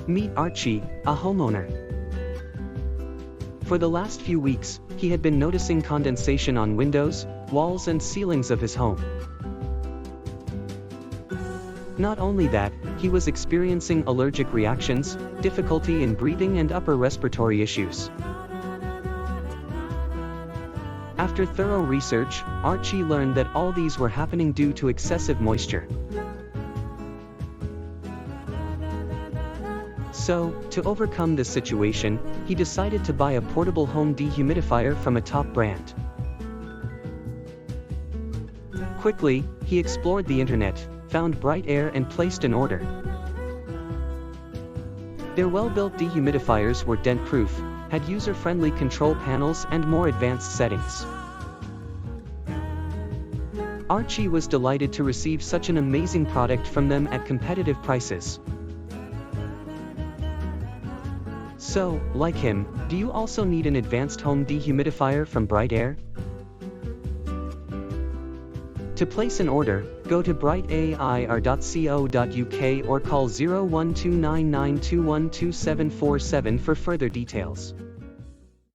Meet Archie, a homeowner. For the last few weeks, he had been noticing condensation on windows, walls and ceilings of his home. Not only that, he was experiencing allergic reactions, difficulty in breathing and upper respiratory issues. After thorough research, Archie learned that all these were happening due to excessive moisture. So, to overcome this situation, he decided to buy a portable home dehumidifier from a top brand. Quickly, he explored the internet, found Bright Air and placed an order. Their well-built dehumidifiers were dent-proof, had user-friendly control panels and more advanced settings. Archie was delighted to receive such an amazing product from them at competitive prices. So, like him, do you also need an advanced home dehumidifier from Bright Air? To place an order, go to brightair.co.uk or call 012992122747 for further details.